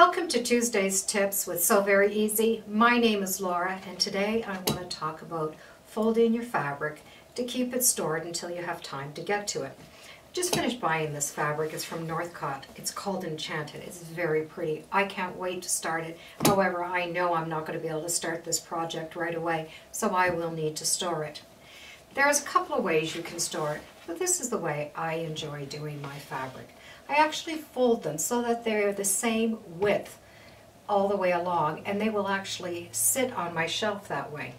Welcome to Tuesday's Tips with Sew Very Easy. My name is Laura, and today I want to talk about folding your fabric to keep it stored until you have time to get to it. Just finished buying this fabric. It's from Northcott. It's called Enchanted. It's very pretty. I can't wait to start it. However, I know I'm not going to be able to start this project right away, so I will need to store it. There's a couple of ways you can store it, but this is the way I enjoy doing my fabric. I actually fold them so that they're the same width all the way along, and they will actually sit on my shelf that way.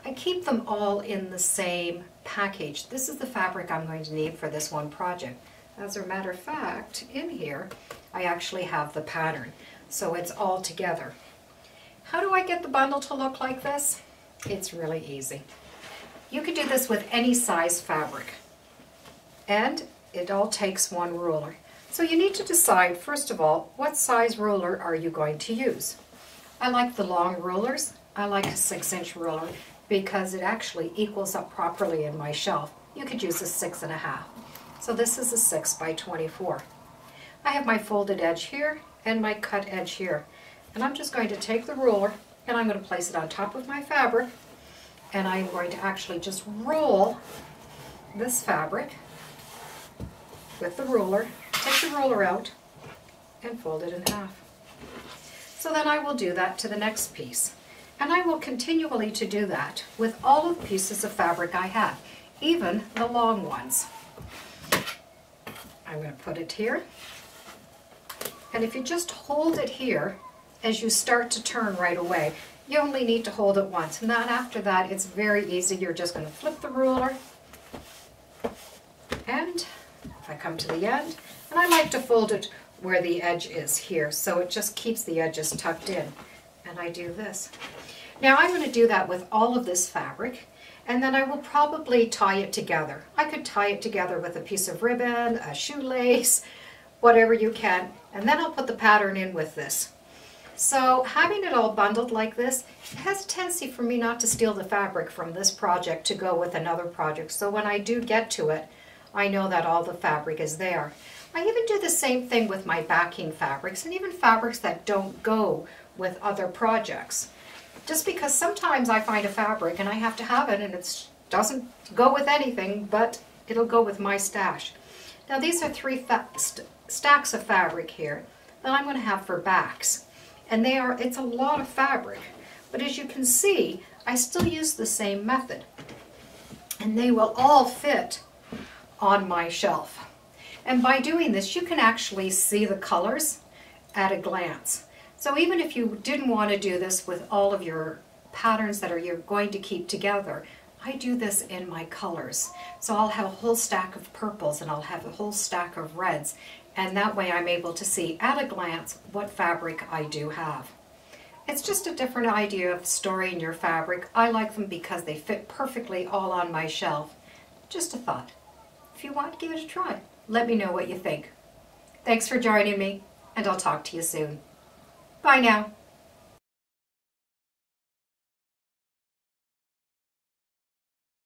I keep them all in the same package. This is the fabric I'm going to need for this one project. As a matter of fact, in here I actually have the pattern, so it's all together. How do I get the bundle to look like this? It's really easy. You could do this with any size fabric, and it all takes one ruler. So you need to decide, first of all, what size ruler are you going to use? I like the long rulers. I like a 6-inch ruler because it actually equals up properly in my shelf. You could use a 6.5. So this is a 6 by 24. I have my folded edge here and my cut edge here. And I'm just going to take the ruler and I'm going to place it on top of my fabric, and I'm going to actually just roll this fabric with the ruler. Take the ruler out and fold it in half. So then I will do that to the next piece. And I will continually to do that with all of the pieces of fabric I have, even the long ones. I'm going to put it here. And if you just hold it here as you start to turn right away, you only need to hold it once. And then after that, it's very easy. You're just going to flip the ruler. And I come to the end. And I like to fold it where the edge is here, so it just keeps the edges tucked in. And I do this. Now I'm going to do that with all of this fabric, and then I will probably tie it together. I could tie it together with a piece of ribbon, a shoelace, whatever you can, and then I'll put the pattern in with this. So having it all bundled like this, it has a tendency for me not to steal the fabric from this project to go with another project. So when I do get to it, I know that all the fabric is there. I even do the same thing with my backing fabrics, and even fabrics that don't go with other projects. Just because sometimes I find a fabric and I have to have it and it doesn't go with anything, but it'll go with my stash. Now these are 3 stacks of fabric here that I'm going to have for backs. And it's a lot of fabric, but as you can see, I still use the same method. And they will all fit on my shelf. And by doing this, you can actually see the colors at a glance. So even if you didn't want to do this with all of your patterns that you're going to keep together, I do this in my colors. So I'll have a whole stack of purples and I'll have a whole stack of reds, and that way I'm able to see at a glance what fabric I do have. It's just a different idea of storing your fabric. I like them because they fit perfectly all on my shelf. Just a thought. If you want, give it a try. Let me know what you think. Thanks for joining me, and I'll talk to you soon. Bye now.